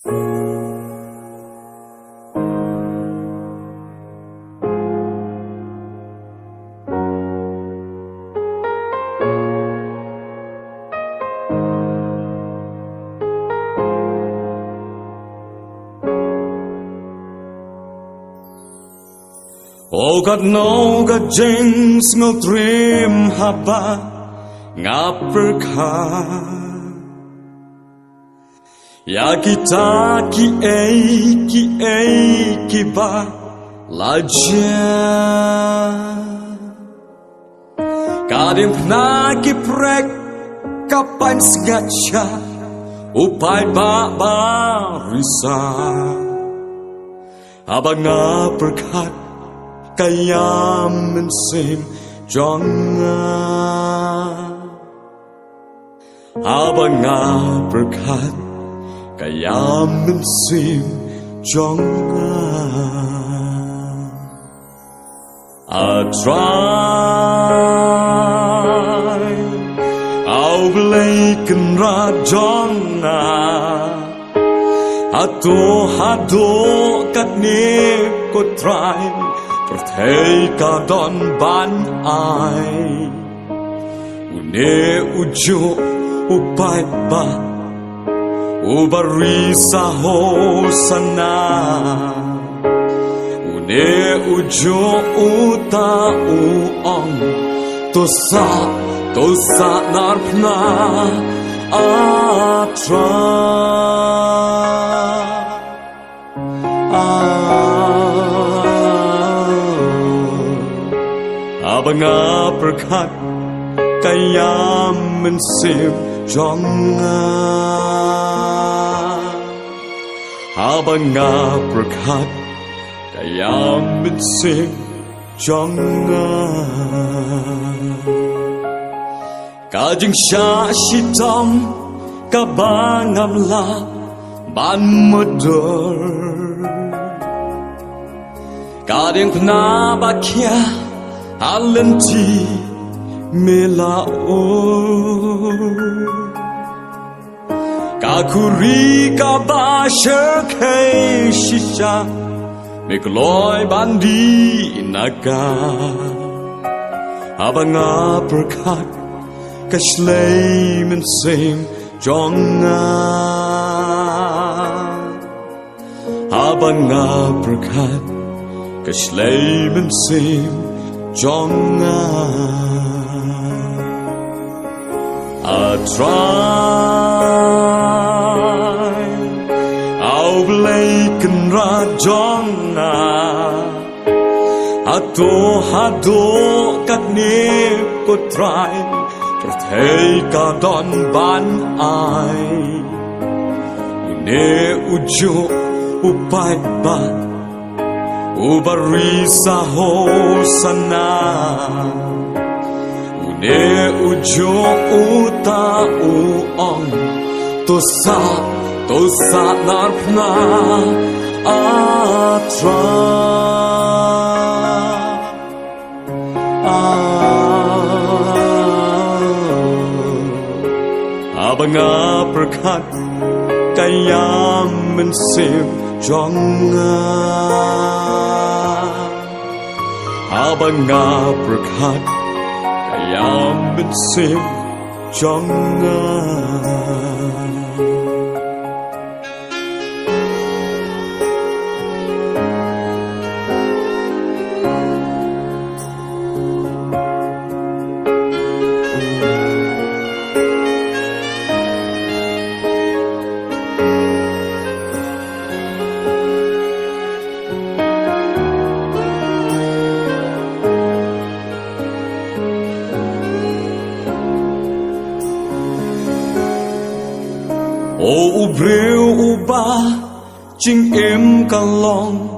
O God no God jings ngel dream haba ngaperka ya kita ki ba laja kadim pna ki prek kapan segaca upai ba risa abang ngaperkat kaya mensim jonga abang berkat kaya mensim jonga I try au bleiken rajona hado kat ni ko try Perteka don ban ai Une ujo upai ba Ubarisa ho sana Une ujo uta uong Tosa narpna atra Abang berkat kaya mensim jonga Abang berkat kaya mensim jonga Kajing syasitam kabangamla ban medor Kading penabakia Alenti melao Kakuri kabasha kay shisha Mikloy bandi naga Abang berkat kashlay mensim jonga Abang berkat kashlay mensim jonga I try au bleiken rajona hado kat ni ko try perteka don ban ai une ujo upai ba Ubarisa ho sana Une ujo uta uong Tosa narpna atra Abang berkat kaya mensim jonga Abang berkat kaya mensim jonga O ubreu uba ching em kalong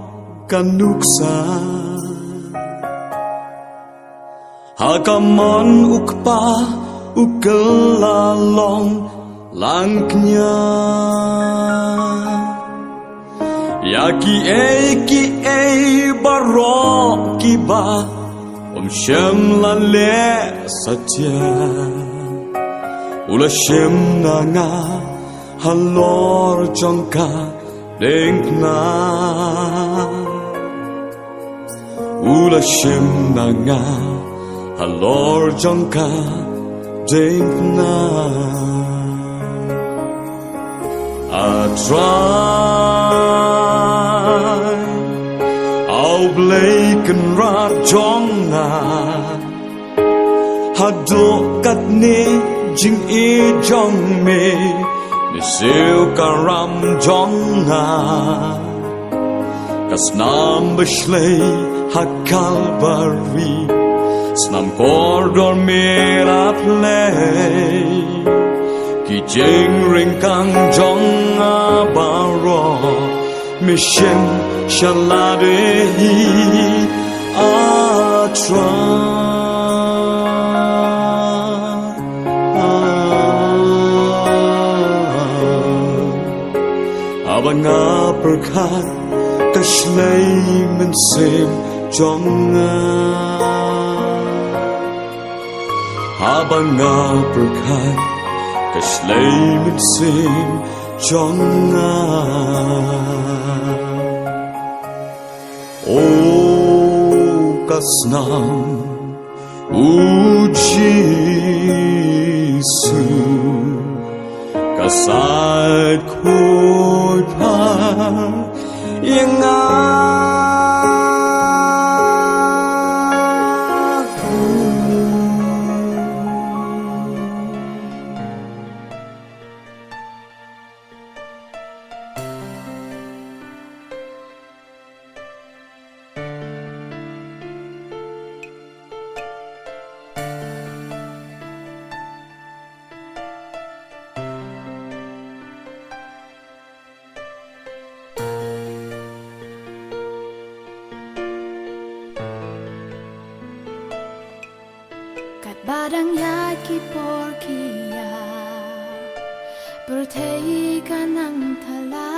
kanuksa Hakamon ukpa ukelalong langknya Yaki barok kiba shem lale satya Ula shem nanga halor jongka denk na ula shim na nga halor jong ka denk na I try I'll blake and rap jong na hado kat ni jing e jong me mi siêu karam jong na kas nam beshlei ha calvary snam cordon me la play ki jing ring kang jong a baro mi shem shalade a try Abanga berkat kashlei mensem jonga Abanga berkat kashlei mensem jonga Oh kasnam ujisu kasat khôi pha yên Badang yaki porkia bertei kanang thala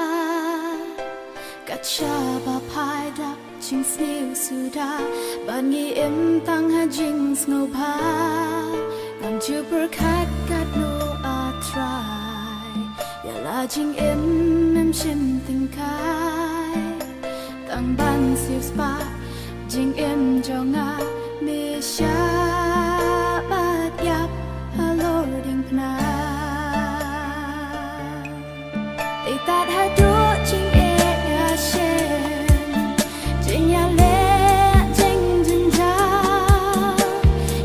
kat shaba paida ching sniu suda bangi im tang ha jing snow pa ngam chu berkat kat no a try ya la jing im shim ting kai tang ban siu spa jing im jonga mi sha That had do ching e ya shen ching ya le ching jin ja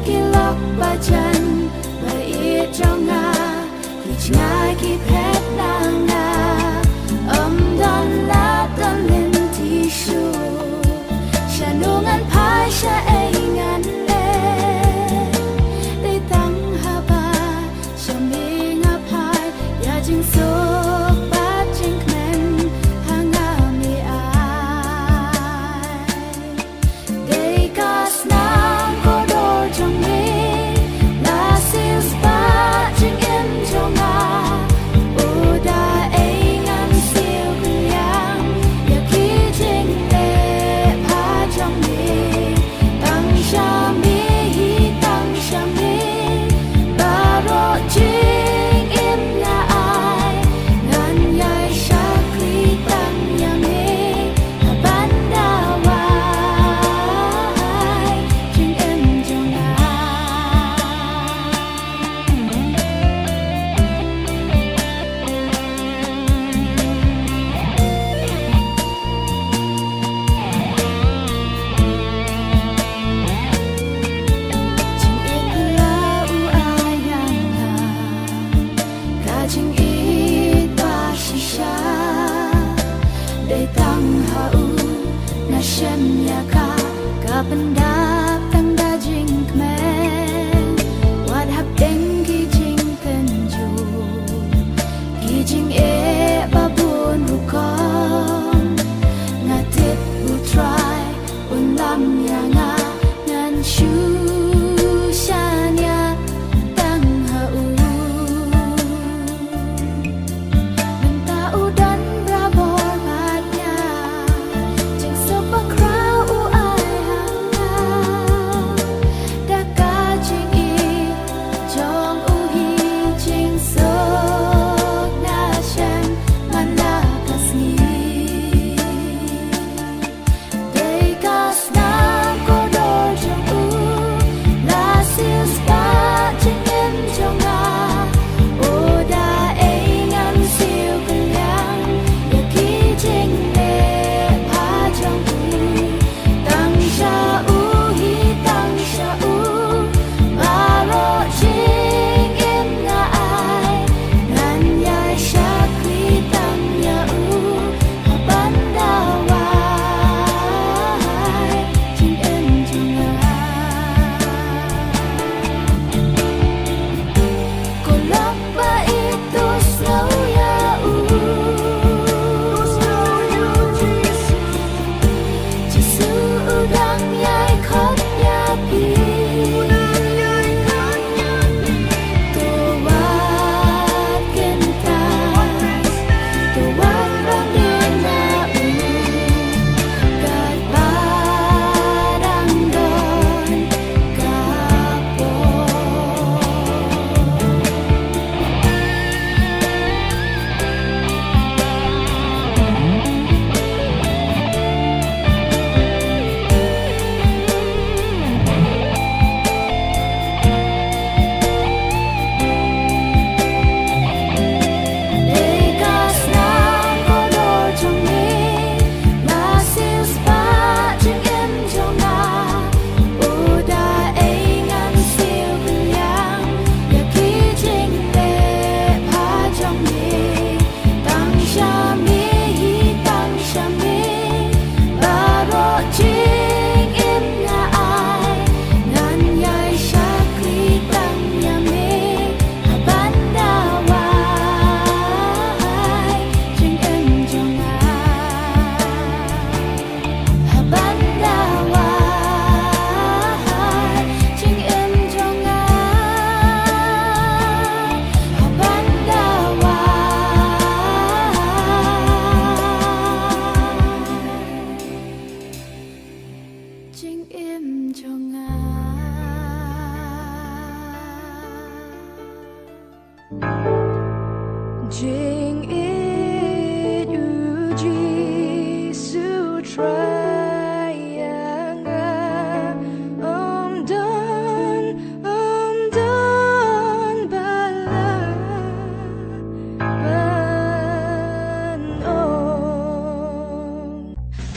ki lok ba chan ba i trong nga ki chna ki phet nang na don la don lin ti shu sha nu ngan pai sha e ngan le le tang ha ba sha mi nga pai ya jing so Pendap tang da jing kmen wat hap deng ki jing tenju ki jing e babun rukon ngatip u try un lam ya nga ngan shu shanya tang ha u ta u dan bravo bat nya jing so pa crow u ai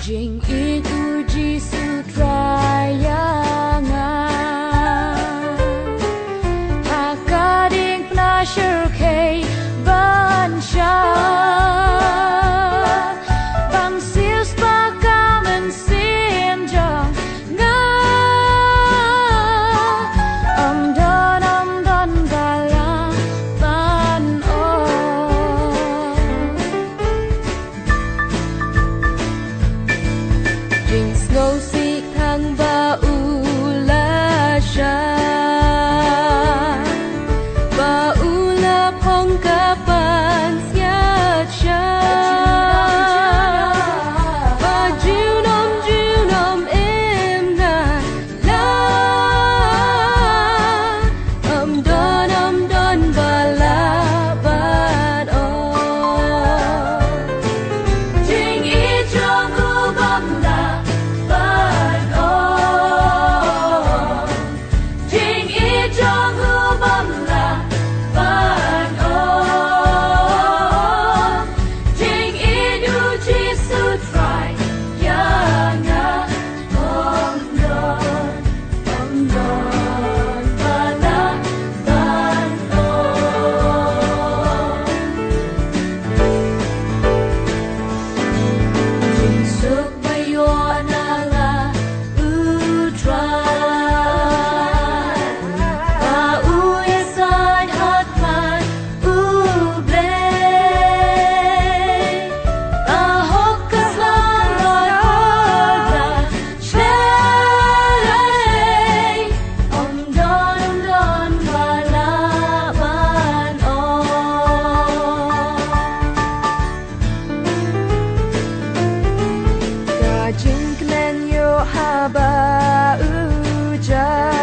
Jing itu Jisu trayangan Hakading pleasure kay bansya Bang sius bakaman sinjong nga Om don bala ban o Jing snow sik thang ba ula sha Ba ula phong kapan siat sha Ba junom em na la Om don bala ban o Jing I trong u bam la ban o Jing I trong u bam la ban o Jing I du Jisu try yang a om don bala ban o Jing suk bayo na la utran Ba uyasan hatman ublay Ahok kaslan rodra shlay Om don bala ban o Kajing klen yo haba ujan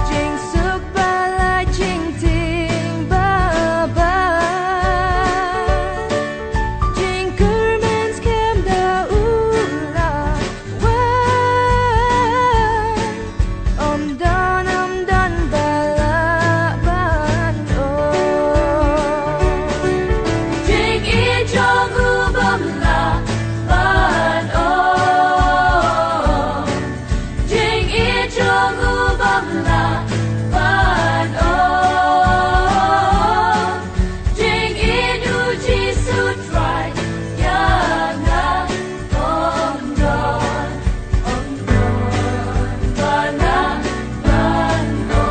Jing suk bala jing ting ba ba Jing kermens kem da ula wan Om don bala ban o Jing I trong u bam la ban o Jing I trong u bam la ban o Jing I du Jisu try yang a om don bala ban o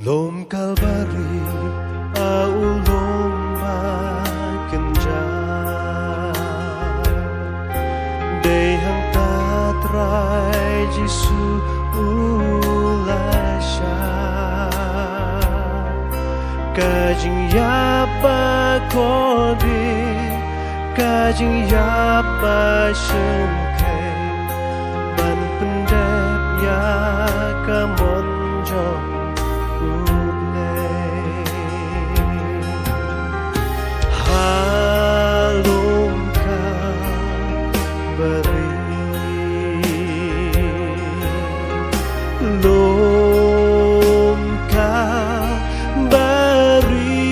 Lom Kalbari au lom kenja Day hang tatray Jisu ulasya Kajing yapa kodi Kajing yapa shungkay Ban pendep ya kamonjong Halum ka beri Lum ka beri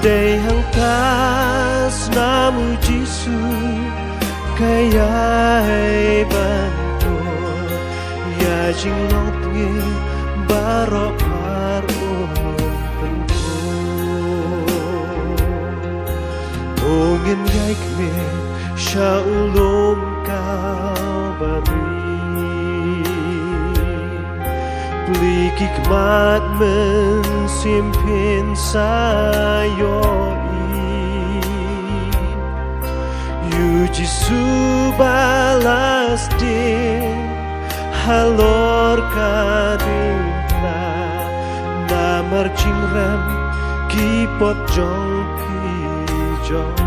Day hang tas namu Jisu Kaya bantu Ya jing lot ngi barok harun pentu Ongin gaik me syaulum kau beri Plikik mat mensimpin sayoi Yu Jisu balas din halor kadina na marching ram ki pot jong pi jong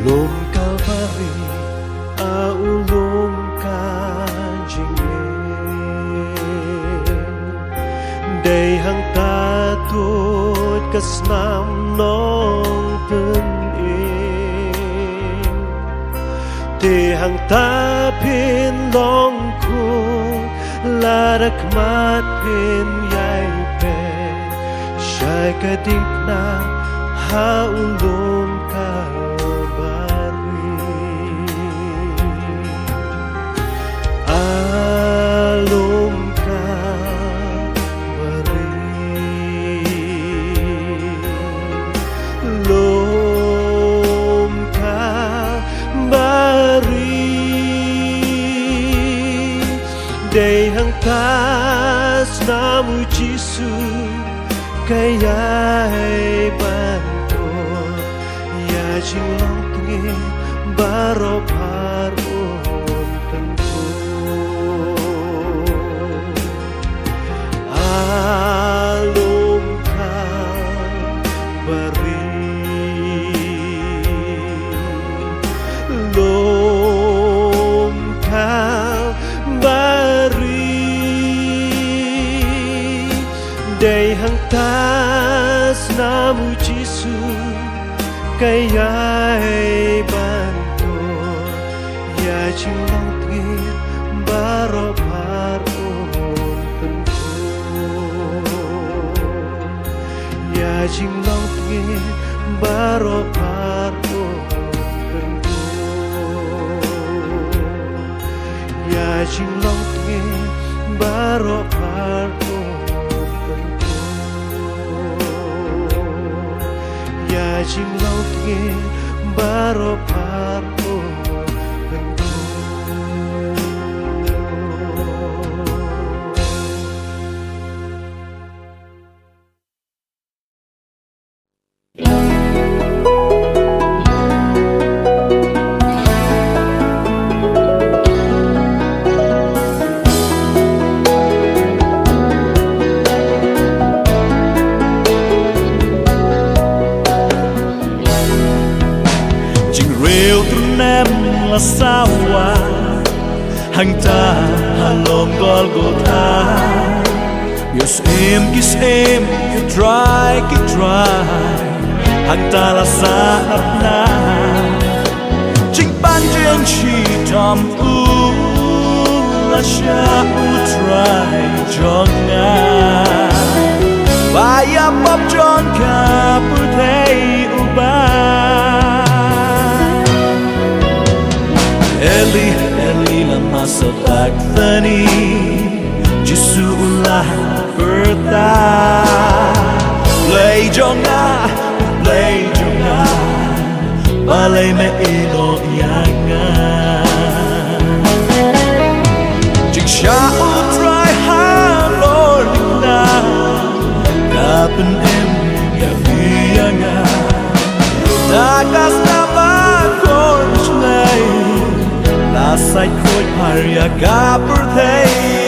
lom Calvary aulom kanjinge day hang ta tut kasnam nong pen ing te hang ta pin long ku larak mat pin yai pe shai ka ding na haulom day hang tas namu Jisu kayai banto ya jing long tengi baro par om tentu alum ka bari lom ka day hang tas namu Jisu kayai banto ya jing long tengi baro par om tentu ya jing long tengi baro par om tentu ya jing long tengi baro par jing lau tge baro par là sao à hành ta halom Golgotha yes em you try hành ta là sa na chính ban trên chỉ trầm u là sa u try cho nga và ya bắp tròn cả bữa thấy u ba Eli, Eli lama sabachthani Jesulah berta Play jonga Balay me ino yanga Jing sha utray ha Lord na Kapan em yanga Takas na bakor shlay La sai khôi paria ga birthday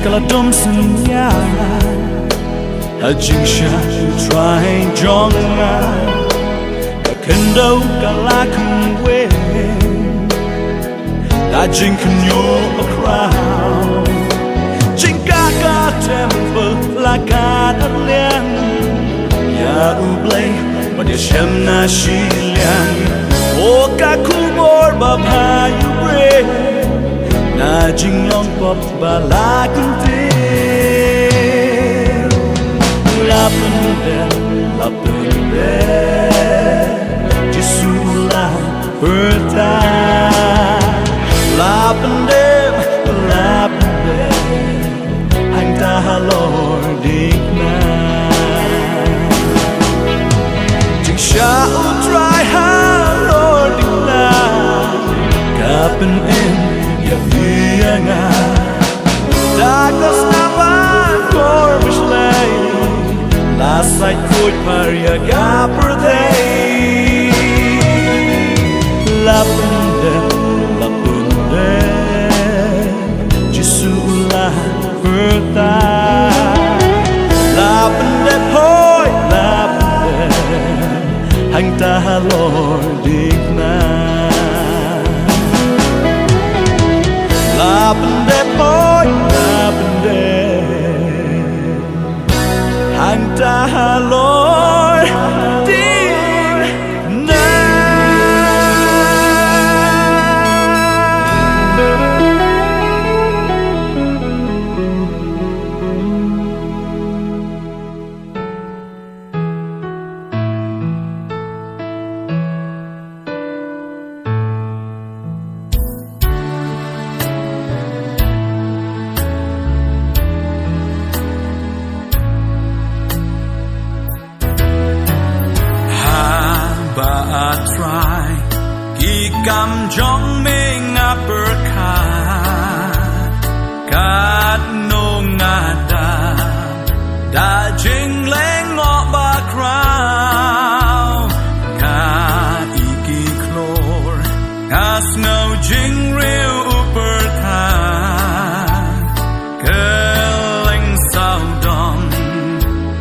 Kala dom sunya Hajing sha try jonga Kendo kala kunwe Hajing kunyo a crown Jing kaka temple la ka shem na shilian o ka kubor ba phayu bre na jing long pop ba la kunte la punde Jesu la berta la punde anh ta Lord digna Jing sha utrai ha Lord digna kapen in ya vianga Darkness never corbish lay Last sight food paria gaperde La punde Jesu la berta La punde poi la punde Anh ta Lord digna La punde poi la punde Anh ta Lord digna ba try ki kam jong me nga per kha kat no nga da jing leng ngo ba crow ka iki chlor ka snow jing real upper kha keleng sao dom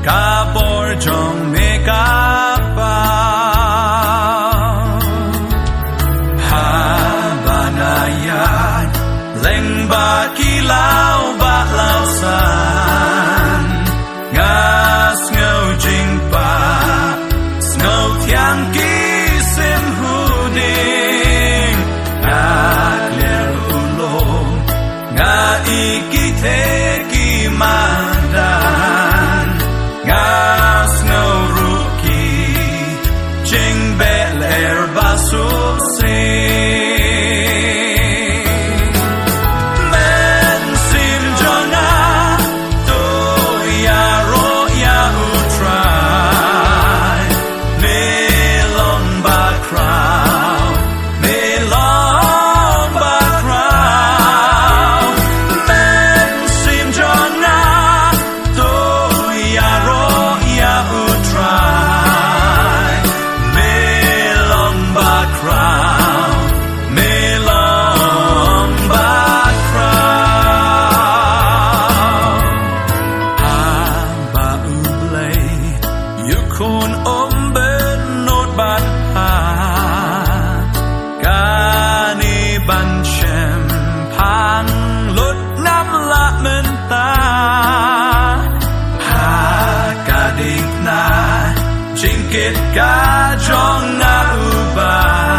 ka bor jong me ka ba kilau ba lao san ngas ngau jing pa snow thiang ki sim hu ding a clear ulo nga iki the ki mandan ngas ngau ruki jing bel air ba su se Ka jong na uba